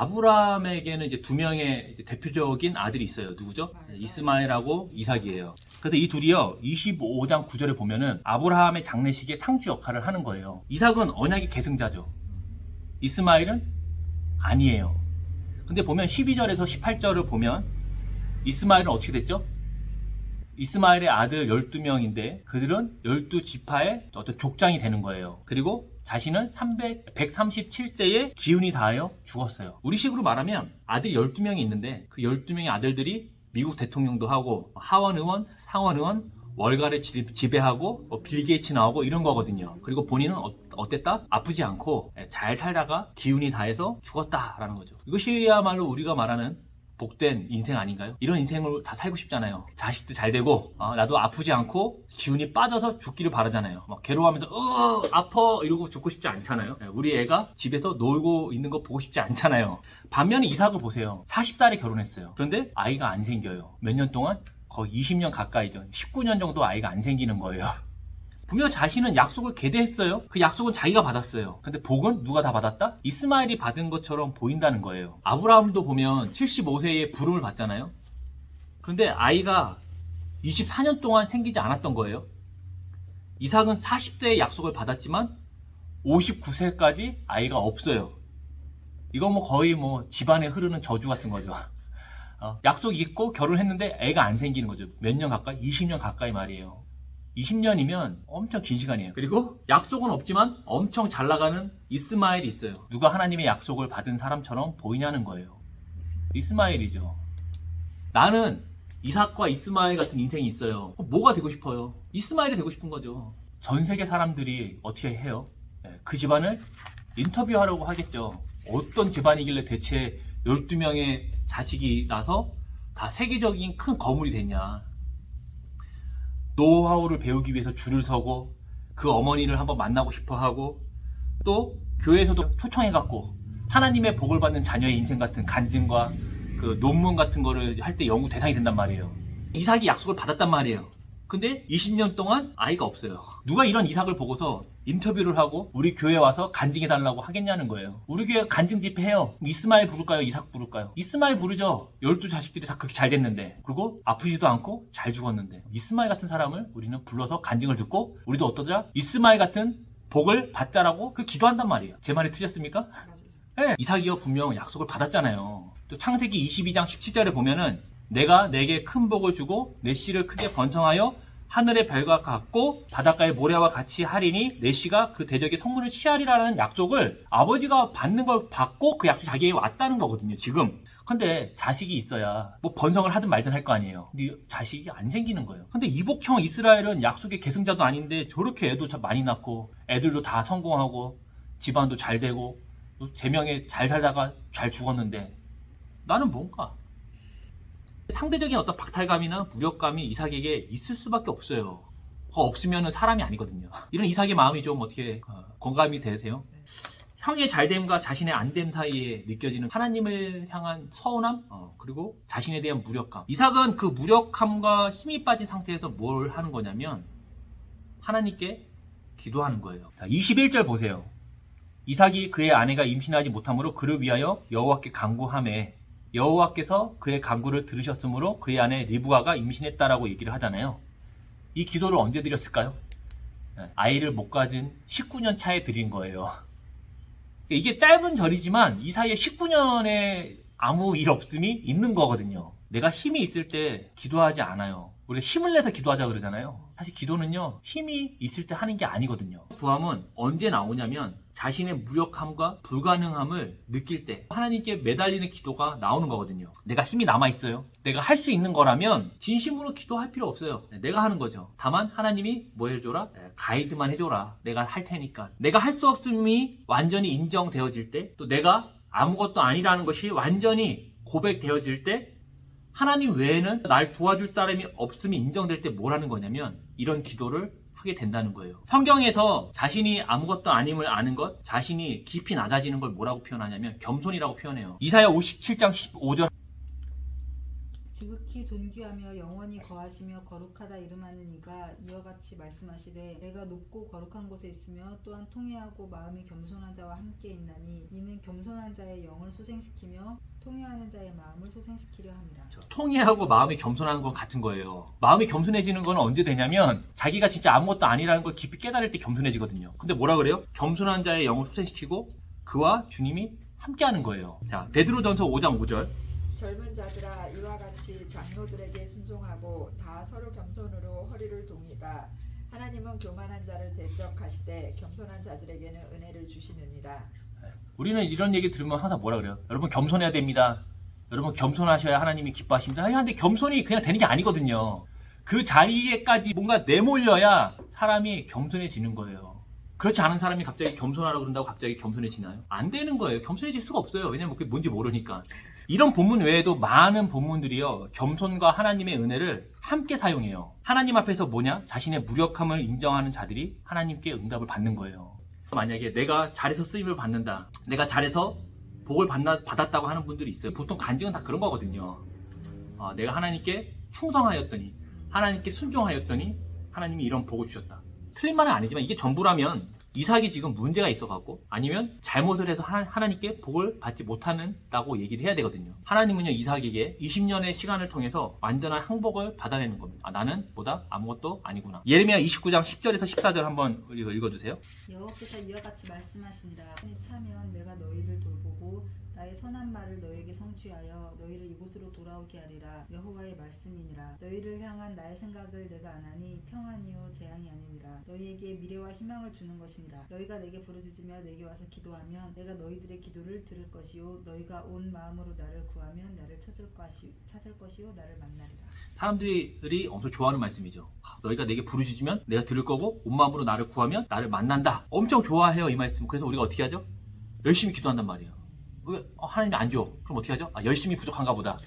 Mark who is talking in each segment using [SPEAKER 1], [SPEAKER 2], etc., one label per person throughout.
[SPEAKER 1] 아브라함에게는 이제 두 명의 대표적인 아들이 있어요. 누구죠? 이스마엘하고 이삭이에요. 그래서 이 둘이요, 25장 9절에 보면은 아브라함의 장례식의 상주 역할을 하는 거예요. 이삭은 언약의 계승자죠. 이스마엘은 아니에요. 근데 보면 12절에서 18절을 보면 이스마엘은 어떻게 됐죠? 이스마엘의 아들 12명인데 그들은 12지파의 어떤 족장이 되는 거예요. 그리고 자신은 137세에 기운이 닿아요 죽었어요. 우리식으로 말하면 아들 12명이 있는데 그 12명의 아들들이 미국 대통령도 하고 하원 의원, 상원 의원, 월가를 지배하고 빌 게이츠 나오고 이런 거거든요. 그리고 본인은 어땠다? 아프지 않고 잘 살다가 기운이 다해서 죽었다라는 거죠. 이것이야말로 우리가 말하는 복된 인생 아닌가요? 이런 인생을 다 살고 싶잖아요. 자식도 잘 되고 나도 아프지 않고 기운이 빠져서 죽기를 바라잖아요. 막 괴로워하면서 아파 이러고 죽고 싶지 않잖아요. 우리 애가 집에서 놀고 있는 거 보고 싶지 않잖아요. 반면에 이삭을 보세요. 40살에 결혼했어요. 그런데 아이가 안 생겨요. 몇 년 동안? 거의 20년 가까이죠. 19년 정도 아이가 안 생기는 거예요. 분명 자신은 약속을 계대했어요. 그 약속은 자기가 받았어요. 근데 복은 누가 다 받았다? 이스마엘이 받은 것처럼 보인다는 거예요. 아브라함도 보면 75세에 부름을 받잖아요. 그런데 아이가 24년 동안 생기지 않았던 거예요. 이삭은 40세에 약속을 받았지만 59세까지 아이가 없어요. 이건 거의 집안에 흐르는 저주 같은 거죠. 약속이 있고 결혼했는데 애가 안 생기는 거죠. 몇 년 가까이? 20년 가까이 말이에요. 20년이면 엄청 긴 시간이에요. 그리고 약속은 없지만 엄청 잘 나가는 이스마엘이 있어요. 누가 하나님의 약속을 받은 사람처럼 보이냐는 거예요. 이스마엘이죠. 나는 이삭과 이스마엘 같은 인생이 있어요. 뭐가 되고 싶어요? 이스마엘이 되고 싶은 거죠. 전 세계 사람들이 어떻게 해요? 그 집안을 인터뷰하려고 하겠죠. 어떤 집안이길래 대체 12명의 자식이 나서 다 세계적인 큰 거물이 됐냐. 노하우를 배우기 위해서 줄을 서고 그 어머니를 한번 만나고 싶어 하고 또 교회에서도 초청해갖고 하나님의 복을 받는 자녀의 인생 같은 간증과 그 논문 같은 거를 할 때 연구 대상이 된단 말이에요. 이삭이 약속을 받았단 말이에요. 근데 20년 동안 아이가 없어요. 누가 이런 이삭을 보고서 인터뷰를 하고 우리 교회 와서 간증해달라고 하겠냐는 거예요. 우리 교회 간증 집회 해요. 이스마엘 부를까요? 이삭 부를까요? 이스마엘 부르죠. 12자식들이 다 그렇게 잘 됐는데, 그리고 아프지도 않고 잘 죽었는데 이스마엘 같은 사람을 우리는 불러서 간증을 듣고 우리도 어떠자? 이스마엘 같은 복을 받자라고 기도한단 말이에요. 제 말이 틀렸습니까? 네. 이삭이요 분명 약속을 받았잖아요. 또 창세기 22장 17절에 보면은 내가 내게 큰 복을 주고 내 씨를 크게 번성하여 하늘의 별과 같고 바닷가의 모래와 같이 하리니 내 씨가 그 대적의 성문을 취하리라는 약속을 아버지가 받는 걸 받고 그 약속이 자기에게 왔다는 거거든요. 지금. 근데 자식이 있어야 번성을 하든 말든 할 거 아니에요. 근데 자식이 안 생기는 거예요. 근데 이복형 이스라엘은 약속의 계승자도 아닌데 저렇게 애도 많이 낳고 애들도 다 성공하고 집안도 잘 되고 제명에 잘 살다가 잘 죽었는데 나는 뭔가 상대적인 어떤 박탈감이나 무력감이 이삭에게 있을 수밖에 없어요. 그거 없으면 사람이 아니거든요. 이런 이삭의 마음이 좀 어떻게 공감이 되세요? 형의 잘됨과 자신의 안됨 사이에 느껴지는 하나님을 향한 서운함, 그리고 자신에 대한 무력감. 이삭은 그 무력함과 힘이 빠진 상태에서 뭘 하는 거냐면 하나님께 기도하는 거예요. 자, 21절 보세요. 이삭이 그의 아내가 임신하지 못하므로 그를 위하여 여호와께 간구하매 여호와께서 그의 간구를 들으셨으므로 그의 아내 리브가가 임신했다라고 얘기를 하잖아요. 이 기도를 언제 드렸을까요? 아이를 못 가진 19년 차에 드린 거예요. 이게 짧은 절이지만 이 사이에 19년의 아무 일 없음이 있는 거거든요. 내가 힘이 있을 때 기도하지 않아요. 우리가 힘을 내서 기도하자 그러잖아요. 사실 기도는요, 힘이 있을 때 하는 게 아니거든요. 구함은 언제 나오냐면 자신의 무력함과 불가능함을 느낄 때 하나님께 매달리는 기도가 나오는 거거든요. 내가 힘이 남아있어요. 내가 할 수 있는 거라면 진심으로 기도할 필요 없어요. 내가 하는 거죠. 다만 하나님이 뭐 해줘라? 가이드만 해줘라. 내가 할 테니까. 내가 할 수 없음이 완전히 인정되어질 때, 또 내가 아무것도 아니라는 것이 완전히 고백되어질 때, 하나님 외에는 날 도와줄 사람이 없음이 인정될 때 뭘 하는 거냐면 이런 기도를 하게 된다는 거예요. 성경에서 자신이 아무것도 아님을 아는 것, 자신이 깊이 낮아지는 걸 뭐라고 표현하냐면 겸손이라고 표현해요. 이사야 57장 15절
[SPEAKER 2] 지극히 존귀하며 영원히 거하시며 거룩하다 이름하는 이가 이와 같이 말씀하시되 내가 높고 거룩한 곳에 있으며 또한 통회하고 마음이 겸손한 자와 함께 있나니 이는 겸손한 자의 영을 소생시키며 통회하는 자의 마음을 소생시키려 함이라.
[SPEAKER 1] 통회하고 마음이 겸손한 건 같은 거예요. 마음이 겸손해지는 건 언제 되냐면 자기가 진짜 아무것도 아니라는 걸 깊이 깨달을 때 겸손해지거든요. 근데 뭐라 그래요? 겸손한 자의 영을 소생시키고 그와 주님이 함께하는 거예요. 자, 베드로전서 5장 5절.
[SPEAKER 3] 젊은 자들아 이와 같이 장로들에게 순종하고 다 서로 겸손으로 허리를 동이라. 하나님은 교만한 자를 대적하시되 겸손한 자들에게는 은혜를 주시느니라.
[SPEAKER 1] 우리는 이런 얘기 들으면 항상 뭐라 그래요? 여러분 겸손해야 됩니다. 여러분 겸손하셔야 하나님이 기뻐하십니다. 근데 겸손이 그냥 되는 게 아니거든요. 그 자리에까지 뭔가 내몰려야 사람이 겸손해지는 거예요. 그렇지 않은 사람이 갑자기 겸손하라고 그런다고 갑자기 겸손해지나요? 안 되는 거예요. 겸손해질 수가 없어요. 왜냐면 그게 뭔지 모르니까. 이런 본문 외에도 많은 본문들이요. 겸손과 하나님의 은혜를 함께 사용해요. 하나님 앞에서 뭐냐? 자신의 무력함을 인정하는 자들이 하나님께 응답을 받는 거예요. 만약에 내가 잘해서 쓰임을 받는다. 내가 잘해서 복을 받았다고 하는 분들이 있어요. 보통 간증은 다 그런 거거든요. 내가 하나님께 충성하였더니 하나님께 순종하였더니 하나님이 이런 복을 주셨다. 틀린 말은 아니지만 이게 전부라면 이삭이 지금 문제가 있어갖고 아니면 잘못을 해서 하나님께 복을 받지 못한다고 얘기를 해야 되거든요. 하나님은요 이삭에게 20년의 시간을 통해서 완전한 항복을 받아내는 겁니다. 나는 뭐다? 아무것도 아니구나. 예레미야 29장 10절에서 14절 한번 읽어주세요.
[SPEAKER 2] 여호와께서 이와 같이 말씀하시니라. 차면 내가 너희를 돌보고 나의 선한 말을 너희에게 성취하여 너희를 이곳으로 돌아오게 하리라. 여호와의 말씀이니라. 너희를 향한 나의 생각을 내가 아나니 평안이요 재앙이 아니니라. 너희에게 미래와 희망을 주는 것이니라. 너희가 내게 부르짖으며 내게 와서 기도하면 내가 너희들의 기도를 들을 것이요 너희가 온 마음으로 나를 구하면 나를 찾을 것이요 나를 만나리라.
[SPEAKER 1] 사람들이 엄청 좋아하는 말씀이죠. 너희가 내게 부르짖으면 내가 들을 거고 온 마음으로 나를 구하면 나를 만난다. 엄청 좋아해요 이 말씀. 그래서 우리가 어떻게 하죠? 열심히 기도한단 말이에요. 왜 하나님이 안 줘? 그럼 어떻게 하죠? 열심히 부족한가 보다.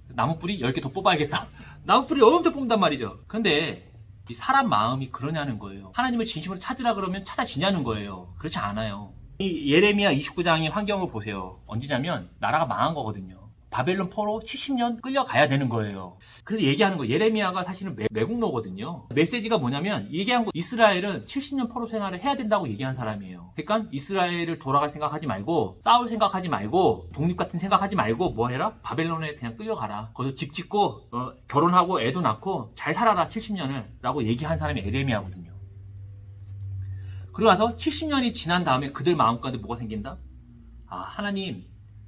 [SPEAKER 1] 나무뿌리 10개 더 뽑아야겠다. 나무뿌리 엄청 뽑는단 말이죠. 그런데 이 사람 마음이 그러냐는 거예요. 하나님을 진심으로 찾으라 그러면 찾아지냐는 거예요. 그렇지 않아요. 이 예레미야 29장의 환경을 보세요. 언제냐면 나라가 망한 거거든요. 바벨론 포로 70년 끌려가야 되는 거예요. 그래서 얘기하는 거 예레미야가 사실은 매국노거든요. 메시지가 뭐냐면 얘기한 거 이스라엘은 70년 포로 생활을 해야 된다고 얘기한 사람이에요. 그러니까 이스라엘을 돌아갈 생각하지 말고 싸울 생각하지 말고 독립 같은 생각하지 말고 뭐 해라? 바벨론에 그냥 끌려가라. 거기서 집 짓고 결혼하고 애도 낳고 잘 살아라 70년을 라고 얘기한 사람이 예레미야거든요. 그러고 나서 70년이 지난 다음에 그들 마음가운데 뭐가 생긴다? 하나님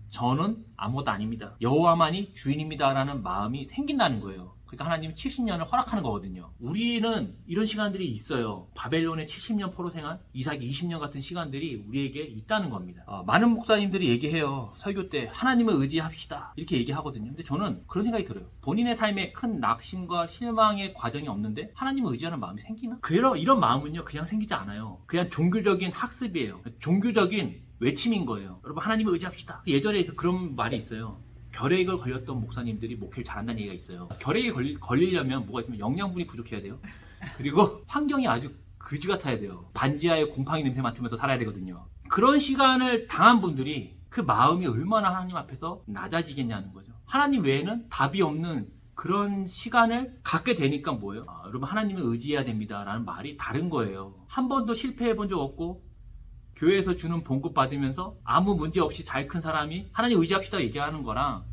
[SPEAKER 1] 저는 아무것도 아닙니다. 여호와만이 주인입니다 라는 마음이 생긴다는 거예요. 그러니까 하나님이 70년을 허락하는 거거든요. 우리는 이런 시간들이 있어요. 바벨론의 70년 포로 생활, 이삭이 20년 같은 시간들이 우리에게 있다는 겁니다. 많은 목사님들이 얘기해요. 설교 때 하나님을 의지합시다 이렇게 얘기하거든요. 근데 저는 그런 생각이 들어요. 본인의 삶에 큰 낙심과 실망의 과정이 없는데 하나님을 의지하는 마음이 생기나? 이런 마음은요 그냥 생기지 않아요. 그냥 종교적인 학습이에요. 종교적인 외침인 거예요. 여러분 하나님을 의지합시다. 예전에 그런 말이 있어요. 결핵을 걸렸던 목사님들이 목회를 잘한다는 얘기가 있어요. 결핵이 걸리려면 뭐가 있으면 영양분이 부족해야 돼요. 그리고 환경이 아주 그지 같아야 돼요. 반지하에 곰팡이 냄새 맡으면서 살아야 되거든요. 그런 시간을 당한 분들이 그 마음이 얼마나 하나님 앞에서 낮아지겠냐는 거죠. 하나님 외에는 답이 없는 그런 시간을 갖게 되니까 뭐예요? 여러분 하나님을 의지해야 됩니다 라는 말이 다른 거예요. 한 번도 실패해 본 적 없고 교회에서 주는 봉급 받으면서 아무 문제 없이 잘 큰 사람이 하나님 의지합시다 얘기하는 거랑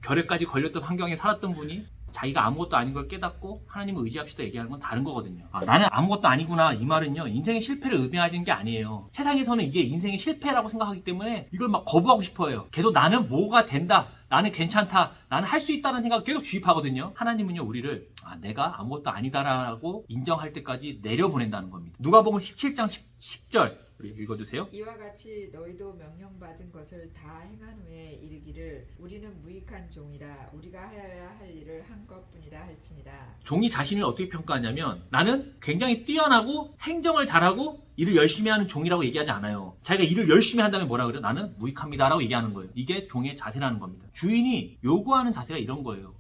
[SPEAKER 1] 결핵까지 걸렸던 환경에 살았던 분이 자기가 아무것도 아닌 걸 깨닫고 하나님을 의지합시다 얘기하는 건 다른 거거든요. 나는 아무것도 아니구나 이 말은요 인생의 실패를 의미하는 게 아니에요. 세상에서는 이게 인생의 실패라고 생각하기 때문에 이걸 막 거부하고 싶어요. 계속 나는 뭐가 된다, 나는 괜찮다, 나는 할 수 있다는 생각을 계속 주입하거든요. 하나님은요 우리를 내가 아무것도 아니다라고 인정할 때까지 내려보낸다는 겁니다. 누가복음 17장 10절 우리 읽어주세요.
[SPEAKER 3] 이와 같이 너희도 명령받은 것을 다 행한 후에 이르기를 우리는 무익한 종이라 우리가 하여야 할 일을 한 것뿐이라 할지니라.
[SPEAKER 1] 종이 자신을 어떻게 평가하냐면 나는 굉장히 뛰어나고 행정을 잘하고 일을 열심히 하는 종이라고 얘기하지 않아요. 자기가 일을 열심히 한다면 뭐라 그래요? 나는 무익합니다 라고 얘기하는 거예요. 이게 종의 자세라는 겁니다. 주인이 요구하는 자세가 이런 거예요.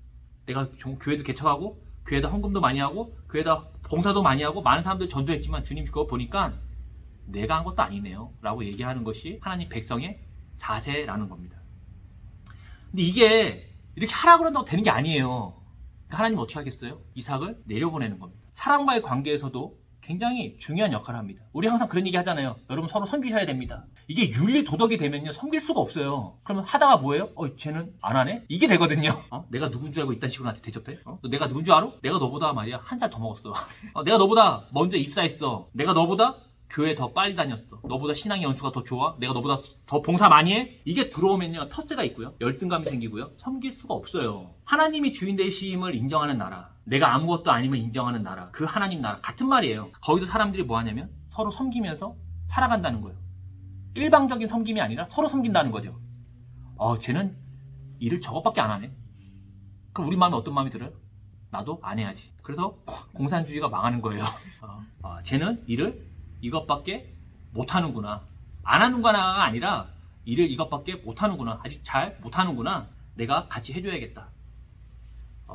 [SPEAKER 1] 내가 교회도 개척하고 교회에다 헌금도 많이 하고 교회에다 봉사도 많이 하고 많은 사람들 전도했지만 주님 그거 보니까 내가 한 것도 아니네요 라고 얘기하는 것이 하나님 백성의 자세라는 겁니다. 근데 이게 이렇게 하라 그런다고 되는 게 아니에요. 그러니까 하나님 어떻게 하겠어요? 이삭을 내려보내는 겁니다. 사랑과의 관계에서도 굉장히 중요한 역할을 합니다. 우리 항상 그런 얘기 하잖아요. 여러분 서로 섬기셔야 됩니다. 이게 윤리 도덕이 되면요 섬길 수가 없어요. 그러면 하다가 뭐예요? 쟤는 안 하네? 이게 되거든요. 내가 누군 줄 알고 이딴 식으로 나한테 대접해? 너 내가 누군 줄 알아? 내가 너보다 말이야 한 살 더 먹었어. 내가 너보다 먼저 입사했어. 내가 너보다 교회 더 빨리 다녔어. 너보다 신앙의 연수가 더 좋아. 내가 너보다 더 봉사 많이 해. 이게 들어오면요 텃세가 있고요, 열등감이 생기고요, 섬길 수가 없어요. 하나님이 주인 되심을 인정하는 나라, 내가 아무것도 아님을 인정하는 나라, 그 하나님 나라 같은 말이에요. 거기서 사람들이 뭐 하냐면 서로 섬기면서 살아간다는 거예요. 일방적인 섬김이 아니라 서로 섬긴다는 거죠. 쟤는 일을 저것밖에 안 하네. 그럼 우리 마음에 어떤 마음이 들어요? 나도 안 해야지. 그래서 공산주의가 망하는 거예요. 쟤는 일을 이것밖에 못하는구나. 안 하는구나가 아니라 일을 이것밖에 못하는구나. 아직 잘 못하는구나. 내가 같이 해줘야겠다.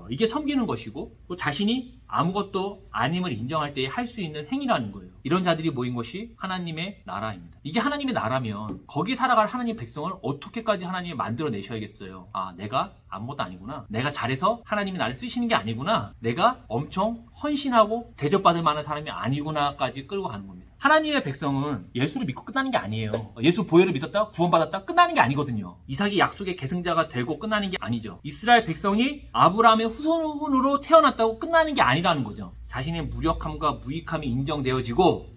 [SPEAKER 1] 이게 섬기는 것이고, 또 자신이 아무것도 아님을 인정할 때 할 수 있는 행위라는 거예요. 이런 자들이 모인 것이 하나님의 나라입니다. 이게 하나님의 나라면 거기 살아갈 하나님 백성을 어떻게까지 하나님이 만들어내셔야겠어요. 내가 아무것도 아니구나. 내가 잘해서 하나님이 나를 쓰시는 게 아니구나. 내가 엄청 헌신하고 대접받을 만한 사람이 아니구나까지 끌고 가는 겁니다. 하나님의 백성은 예수를 믿고 끝나는 게 아니에요. 예수 보혈을 믿었다, 구원받았다 끝나는 게 아니거든요. 이삭이 약속의 계승자가 되고 끝나는 게 아니죠. 이스라엘 백성이 아브라함의 후손으로 태어났다고 끝나는 게 아니라는 거죠. 자신의 무력함과 무익함이 인정되어지고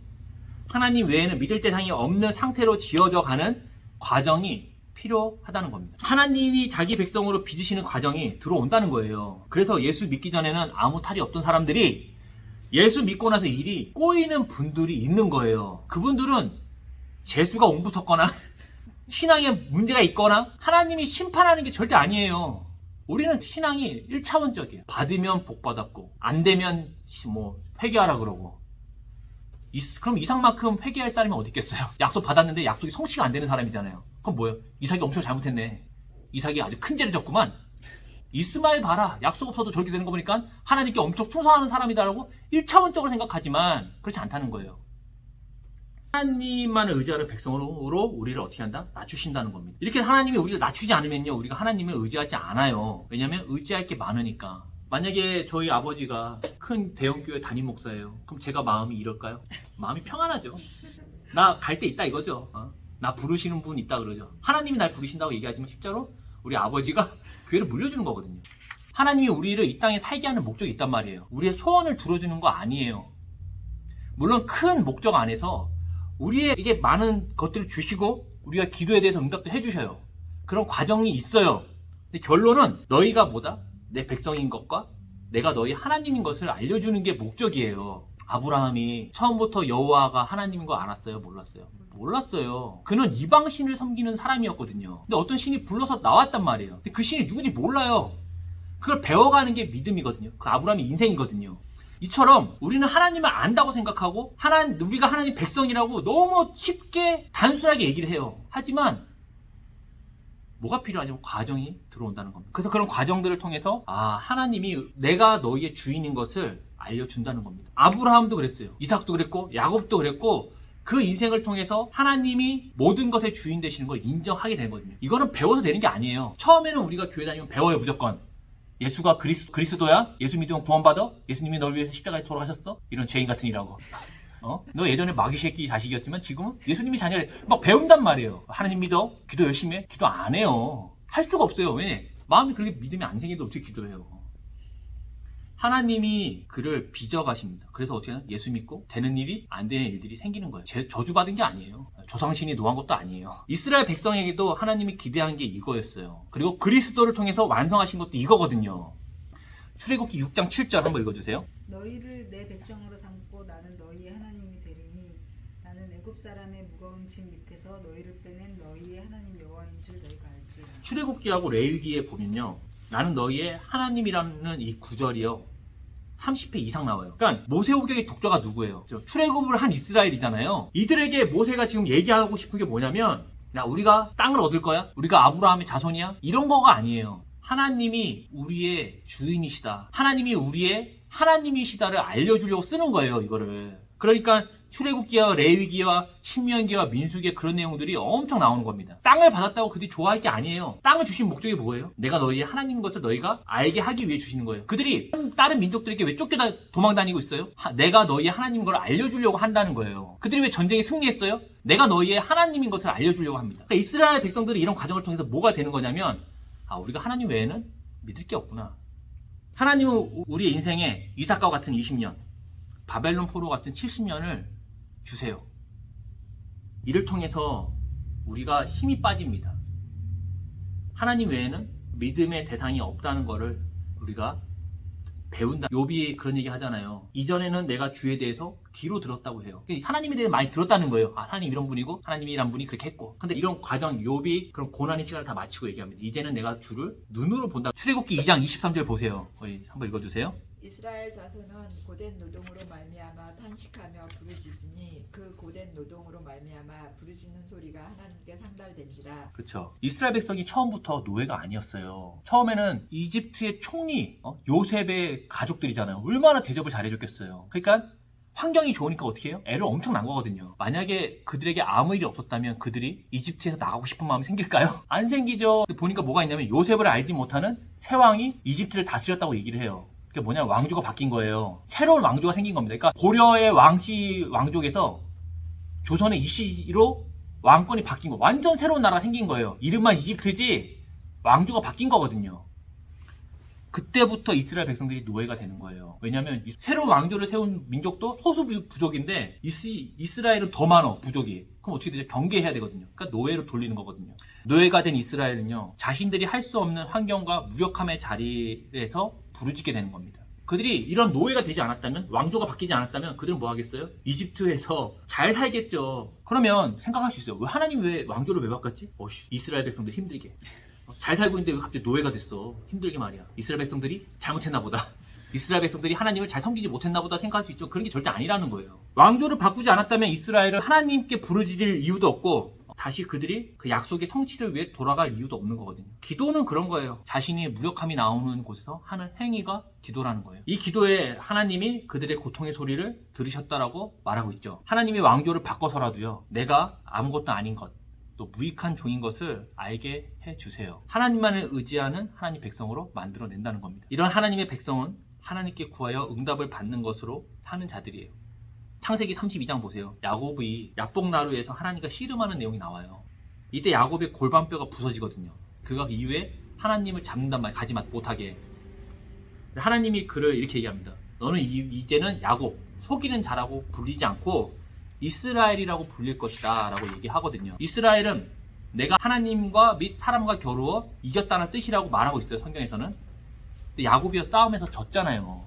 [SPEAKER 1] 하나님 외에는 믿을 대상이 없는 상태로 지어져 가는 과정이 필요하다는 겁니다. 하나님이 자기 백성으로 빚으시는 과정이 들어온다는 거예요. 그래서 예수 믿기 전에는 아무 탈이 없던 사람들이 예수 믿고 나서 일이 꼬이는 분들이 있는 거예요. 그분들은 재수가 옹붙었거나 신앙에 문제가 있거나 하나님이 심판하는 게 절대 아니에요. 우리는 신앙이 1차원적이에요. 받으면 복 받았고 안 되면 회개하라 그러고. 그럼 이삭만큼 회개할 사람이 어디 있겠어요? 약속 받았는데 약속이 성취가 안 되는 사람이잖아요. 그럼 뭐예요? 이삭이 엄청 잘못했네. 이삭이 아주 큰 죄를 졌구만. 이스마엘 봐라. 약속 없어도 저렇게 되는 거 보니까 하나님께 엄청 충성하는 사람이다라고 1차원적으로 생각하지만 그렇지 않다는 거예요. 하나님만을 의지하는 백성으로 우리를 어떻게 한다? 낮추신다는 겁니다. 이렇게 하나님이 우리를 낮추지 않으면요, 우리가 하나님을 의지하지 않아요. 왜냐하면 의지할 게 많으니까. 만약에 저희 아버지가 큰 대형교회 담임 목사예요. 그럼 제가 마음이 이럴까요? 마음이 평안하죠. 나 갈 때 있다 이거죠. 나 부르시는 분 있다 그러죠. 하나님이 날 부르신다고 얘기하지만 실제로 우리 아버지가 교회를 물려주는 거거든요. 하나님이 우리를 이 땅에 살게 하는 목적이 있단 말이에요. 우리의 소원을 들어주는 거 아니에요. 물론 큰 목적 안에서 우리에게 많은 것들을 주시고 우리가 기도에 대해서 응답도 해주셔요. 그런 과정이 있어요. 근데 결론은 너희가 뭐다? 내 백성인 것과 내가 너희 하나님인 것을 알려주는 게 목적이에요. 아브라함이 처음부터 여호와가 하나님인 거 알았어요? 몰랐어요? 몰랐어요. 그는 이방신을 섬기는 사람이었거든요. 근데 어떤 신이 불러서 나왔단 말이에요. 근데 그 신이 누군지 몰라요. 그걸 배워가는 게 믿음이거든요. 그 아브라함의 인생이거든요. 이처럼 우리는 하나님을 안다고 생각하고 우리가 하나님 백성이라고 너무 쉽게 단순하게 얘기를 해요. 하지만 뭐가 필요하냐면 과정이 들어온다는 겁니다. 그래서 그런 과정들을 통해서 하나님이 내가 너희의 주인인 것을 알려준다는 겁니다. 아브라함도 그랬어요. 이삭도 그랬고 야곱도 그랬고 그 인생을 통해서 하나님이 모든 것의 주인 되시는 걸 인정하게 되거든요. 이거는 배워서 되는 게 아니에요. 처음에는 우리가 교회 다니면 배워요. 무조건. 예수가 그리스도야? 예수 믿으면 구원받아? 예수님이 널 위해서 십자가에 돌아가셨어? 이런 죄인 같은 이라고. 너 예전에 마귀 새끼 자식이었지만 지금은 예수님이 자녀래. 막 배운단 말이에요. 하나님 믿어? 기도 열심히 해? 기도 안 해요. 할 수가 없어요. 왜? 마음이 그렇게 믿음이 안 생기는데 어떻게 기도해요? 하나님이 그를 빚어가십니다. 그래서 어떻게 하냐? 예수 믿고 되는 일이 안 되는 일들이 생기는 거예요. 저주받은 게 아니에요. 조상신이 노한 것도 아니에요. 이스라엘 백성에게도 하나님이 기대한 게 이거였어요. 그리고 그리스도를 통해서 완성하신 것도 이거거든요. 출애굽기 6장 7절 한번 읽어주세요.
[SPEAKER 2] 너희를 내 백성으로 삼고 나는 너희의 하나님이 되리니 나는 애굽 사람의 무거운 짐 밑에서 너희를 빼낸 너희의 하나님 여호와인 줄 너희가 알지라.
[SPEAKER 1] 출애굽기하고 레위기에 보면요, 나는 너희의 하나님이라는 이 구절이요 30회 이상 나와요. 그러니까 모세오경의 독자가 누구예요? 출애굽을 한 이스라엘이잖아요. 이들에게 모세가 지금 얘기하고 싶은 게 뭐냐면, 야, 우리가 땅을 얻을 거야? 우리가 아브라함의 자손이야? 이런 거가 아니에요. 하나님이 우리의 주인이시다, 하나님이 우리의 하나님이시다를 알려주려고 쓰는 거예요. 이거를 그러니까 출애굽기와 레위기와 신명기와 민수기의 그런 내용들이 엄청 나오는 겁니다. 땅을 받았다고 그들이 좋아할 게 아니에요. 땅을 주신 목적이 뭐예요? 내가 너희의 하나님인 것을 너희가 알게 하기 위해 주시는 거예요. 그들이 다른 민족들에게 왜 쫓겨다 도망다니고 있어요? 내가 너희의 하나님인 걸 알려주려고 한다는 거예요. 그들이 왜 전쟁에 승리했어요? 내가 너희의 하나님인 것을 알려주려고 합니다. 그러니까 이스라엘 백성들이 이런 과정을 통해서 뭐가 되는 거냐면 우리가 하나님 외에는 믿을 게 없구나. 하나님은 우리의 인생에 이삭과 같은 20년, 바벨론 포로 같은 70년을 주세요. 이를 통해서 우리가 힘이 빠집니다. 하나님 외에는 믿음의 대상이 없다는 것을 우리가 배운다. 욥이 그런 얘기 하잖아요. 이전에는 내가 주에 대해서 귀로 들었다고 해요. 하나님에 대해 많이 들었다는 거예요. 하나님 이런 분이고 하나님이란 분이 그렇게 했고. 근데 이런 과정 욥이 그런 고난의 시간을 다 마치고 얘기합니다. 이제는 내가 주를 눈으로 본다. 출애굽기 2장 23절 보세요. 한번 읽어주세요.
[SPEAKER 3] 이스라엘 자손은 고된 노동으로 말미암아 탄식하며 부르짖으니 그 고된 노동으로 말미암아 부르짖는 소리가 하나님께 상달된지라.
[SPEAKER 1] 그렇죠. 이스라엘 백성이 처음부터 노예가 아니었어요. 처음에는 이집트의 총리 요셉의 가족들이잖아요. 얼마나 대접을 잘해줬겠어요. 그러니까 환경이 좋으니까 어떻게 해요? 애를 엄청 낳은 거거든요. 만약에 그들에게 아무 일이 없었다면 그들이 이집트에서 나가고 싶은 마음이 생길까요? 안 생기죠. 보니까 뭐가 있냐면 요셉을 알지 못하는 새 왕이 이집트를 다스렸다고 얘기를 해요. 그게 뭐냐, 왕조가 바뀐 거예요. 새로운 왕조가 생긴 겁니다. 그러니까 고려의 왕씨 왕족에서 조선의 이씨로 왕권이 바뀐 거, 완전 새로운 나라가 생긴 거예요. 이름만 이집트지 왕조가 바뀐 거거든요. 그때부터 이스라엘 백성들이 노예가 되는 거예요. 왜냐하면 새로운 왕조를 세운 민족도 소수 부족인데 이스라엘은 더 많아, 부족이. 그럼 어떻게 되죠? 경계해야 되거든요. 그러니까 노예로 돌리는 거거든요. 노예가 된 이스라엘은요, 자신들이 할 수 없는 환경과 무력함의 자리에서 부르짖게 되는 겁니다. 그들이 이런 노예가 되지 않았다면, 왕조가 바뀌지 않았다면 그들은 뭐 하겠어요? 이집트에서 잘 살겠죠. 그러면 생각할 수 있어요. 하나님 왜 왕조를 왜 바꿨지? 이스라엘 백성들 힘들게. 잘 살고 있는데 왜 갑자기 노예가 됐어? 힘들게 말이야. 이스라엘 백성들이 잘못했나 보다. 이스라엘 백성들이 하나님을 잘 섬기지 못했나 보다 생각할 수 있죠. 그런 게 절대 아니라는 거예요. 왕조를 바꾸지 않았다면 이스라엘은 하나님께 부르짖을 이유도 없고 다시 그들이 그 약속의 성취를 위해 돌아갈 이유도 없는 거거든요. 기도는 그런 거예요. 자신이 무력함이 나오는 곳에서 하는 행위가 기도라는 거예요. 이 기도에 하나님이 그들의 고통의 소리를 들으셨다라고 말하고 있죠. 하나님이 왕조를 바꿔서라도요, 내가 아무것도 아닌 것, 또 무익한 종인 것을 알게 해주세요. 하나님만을 의지하는 하나님 백성으로 만들어낸다는 겁니다. 이런 하나님의 백성은 하나님께 구하여 응답을 받는 것으로 사는 자들이에요. 창세기 32장 보세요. 야곱이 야복나루에서 하나님과 씨름하는 내용이 나와요. 이때 야곱의 골반뼈가 부서지거든요. 그가 이후에 하나님을 잡는단 말이에요. 가지 못하게. 하나님이 그를 이렇게 얘기합니다. 너는 이제는 야곱, 속이는 자라고 불리지 않고 이스라엘이라고 불릴 것이다 라고 얘기하거든요. 이스라엘은 내가 하나님과 및 사람과 겨루어 이겼다는 뜻이라고 말하고 있어요, 성경에서는. 근데 야곱이요, 싸움에서 졌잖아요.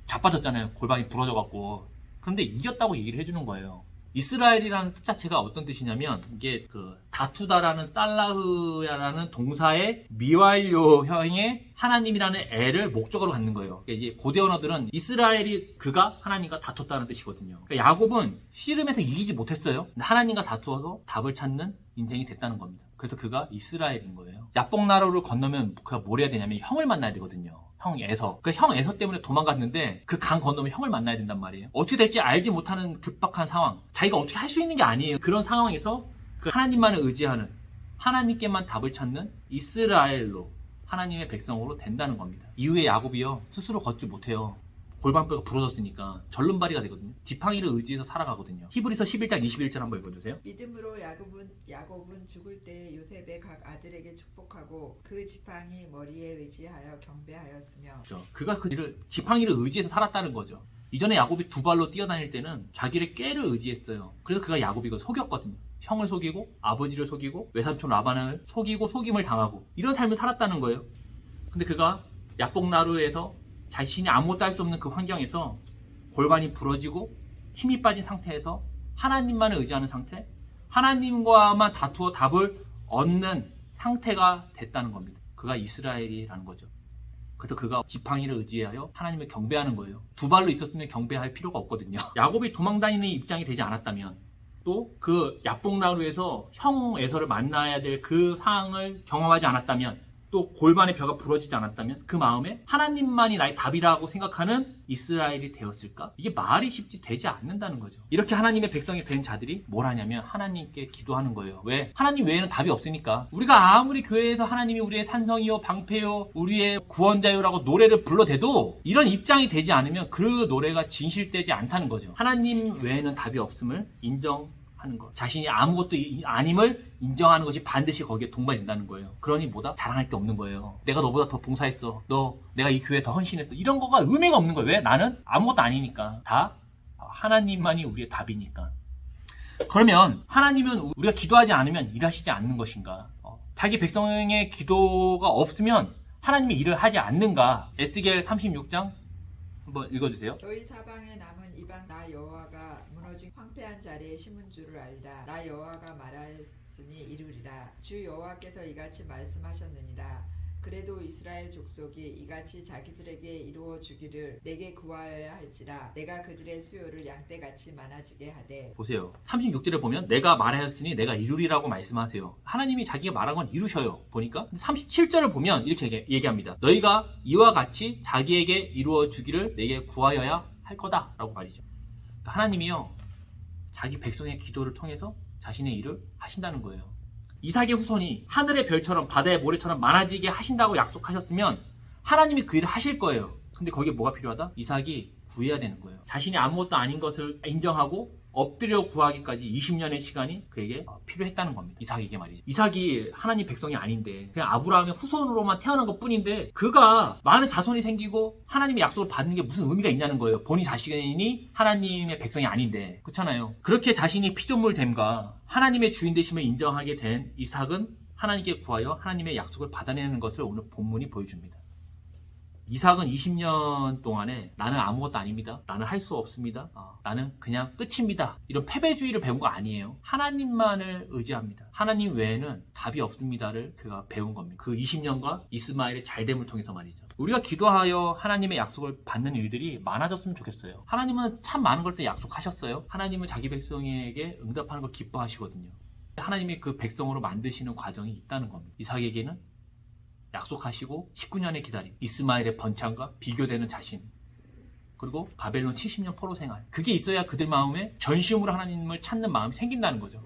[SPEAKER 1] 자빠졌잖아요. 골반이 부러져갖고. 그런데 이겼다고 얘기를 해주는 거예요. 이스라엘이라는 뜻 자체가 어떤 뜻이냐면, 이게 다투다라는 살라흐야라는 동사의 미완료형의 하나님이라는 애를 목적으로 갖는 거예요. 그러니까 이제 고대 언어들은 이스라엘이 그가 하나님과 다퉜다는 뜻이거든요. 그러니까 야곱은 씨름에서 이기지 못했어요. 근데 하나님과 다투어서 답을 찾는 인생이 됐다는 겁니다. 그래서 그가 이스라엘인 거예요. 야복나루를 건너면 그가 뭘 해야 되냐면 형을 만나야 되거든요. 형 에서. 그 형 에서 때문에 도망갔는데 그 강 건너면 형을 만나야 된단 말이에요. 어떻게 될지 알지 못하는 급박한 상황. 자기가 어떻게 할 수 있는 게 아니에요. 그런 상황에서 그 하나님만을 의지하는, 하나님께만 답을 찾는 이스라엘로, 하나님의 백성으로 된다는 겁니다. 이후에 야곱이요, 스스로 걷지 못해요. 골반뼈가 부러졌으니까 절름발이가 되거든요. 지팡이를 의지해서 살아가거든요. 히브리서 11장 21절 한번 읽어주세요.
[SPEAKER 3] 믿음으로 야곱은 죽을 때 요셉의 각 아들에게 축복하고 그 지팡이 머리에 의지하여 경배하였으며.
[SPEAKER 1] 그렇죠. 그가 그 일을 지팡이를 의지해서 살았다는 거죠. 이전에 야곱이 두 발로 뛰어다닐 때는 자기의 꾀를 의지했어요. 그래서 그가 야곱이 속였거든요. 형을 속이고 아버지를 속이고 외삼촌 라반을 속이고 속임을 당하고 이런 삶을 살았다는 거예요. 근데 그가 야복나루에서 자신이 아무것도 할 수 없는 그 환경에서 골반이 부러지고 힘이 빠진 상태에서 하나님만을 의지하는 상태, 하나님과만 다투어 답을 얻는 상태가 됐다는 겁니다. 그가 이스라엘이라는 거죠. 그래서 그가 지팡이를 의지하여 하나님을 경배하는 거예요. 두 발로 있었으면 경배할 필요가 없거든요. 야곱이 도망다니는 입장이 되지 않았다면, 또 그 야복나루에서 형 에서를 만나야 될 그 상황을 경험하지 않았다면 또 골반의 벼가 부러지지 않았다면 그 마음에 하나님만이 나의 답이라고 생각하는 이스라엘이 되었을까? 이게 말이 쉽지 되지 않는다는 거죠. 이렇게 하나님의 백성이 된 자들이 뭘 하냐면 하나님께 기도하는 거예요. 왜? 하나님 외에는 답이 없으니까. 우리가 아무리 교회에서 하나님이 우리의 산성이요 방패요 우리의 구원자요라고 노래를 불러대도 이런 입장이 되지 않으면 그 노래가 진실되지 않다는 거죠. 하나님 외에는 답이 없음을 인정하는 것, 자신이 아무것도 아님을 인정하는 것이 반드시 거기에 동반된다는 거예요. 그러니 뭐다? 자랑할 게 없는 거예요. 내가 너보다 더 봉사했어. 내가 이 교회에 더 헌신했어. 이런 거가 의미가 없는 거예요. 왜? 나는 아무것도 아니니까. 다 하나님만이 우리의 답이니까. 그러면 하나님은 우리가 기도하지 않으면 일하시지 않는 것인가? 자기 백성의 기도가 없으면 하나님이 일을 하지 않는가? 에스겔 36장 한번 읽어주세요.
[SPEAKER 3] 너희 사방에 남은 이방 나 여호와가 무너진 황폐한 자리에 심은 줄을 알다. 나 여호와가 말하였으니 이루리라. 주 여호와께서 이같이 말씀하셨느니라. 그래도 이스라엘 족속이 이같이 자기들에게 이루어 주기를 내게 구하여야 할지라. 내가 그들의 수요를 양떼같이 많아지게 하되.
[SPEAKER 1] 보세요. 36절에 보면 내가 말하였으니 내가 이루리라고 말씀하세요. 하나님이 자기가 말한 건 이루셔요. 보니까 37절을 보면 이렇게 얘기합니다. 너희가 이와 같이 자기에게 이루어 주기를 내게 구하여야 할 거다 라고 말이죠. 그러니까 하나님이요 자기 백성의 기도를 통해서 자신의 일을 하신다는 거예요. 이삭의 후손이 하늘의 별처럼 바다의 모래처럼 많아지게 하신다고 약속하셨으면 하나님이 그 일을 하실 거예요. 근데 거기에 뭐가 필요하다? 이삭이 구해야 되는 거예요. 자신이 아무것도 아닌 것을 인정하고 엎드려 구하기까지 20년의 시간이 그에게 필요했다는 겁니다. 이삭에게 말이죠. 이삭이 하나님 백성이 아닌데 그냥 아브라함의 후손으로만 태어난 것 뿐인데 그가 많은 자손이 생기고 하나님의 약속을 받는 게 무슨 의미가 있냐는 거예요. 본인 자신이 하나님의 백성이 아닌데. 그렇잖아요. 그렇게 자신이 피조물 됨과 하나님의 주인 되심을 인정하게 된 이삭은 하나님께 구하여 하나님의 약속을 받아내는 것을 오늘 본문이 보여줍니다. 이삭은 20년 동안에 나는 아무것도 아닙니다. 나는 할 수 없습니다. 나는 그냥 끝입니다. 이런 패배주의를 배운 거 아니에요. 하나님만을 의지합니다. 하나님 외에는 답이 없습니다를 그가 배운 겁니다. 그 20년과 이스마엘의 잘됨을 통해서 말이죠. 우리가 기도하여 하나님의 약속을 받는 일들이 많아졌으면 좋겠어요. 하나님은 참 많은 걸 때 약속하셨어요. 하나님은 자기 백성에게 응답하는 걸 기뻐하시거든요. 하나님이 그 백성으로 만드시는 과정이 있다는 겁니다. 이삭에게는 약속하시고 19년의 기다림, 이스마엘의 번창과 비교되는 자신, 그리고 바벨론 70년 포로 생활. 그게 있어야 그들 마음에 전심으로 하나님을 찾는 마음이 생긴다는 거죠.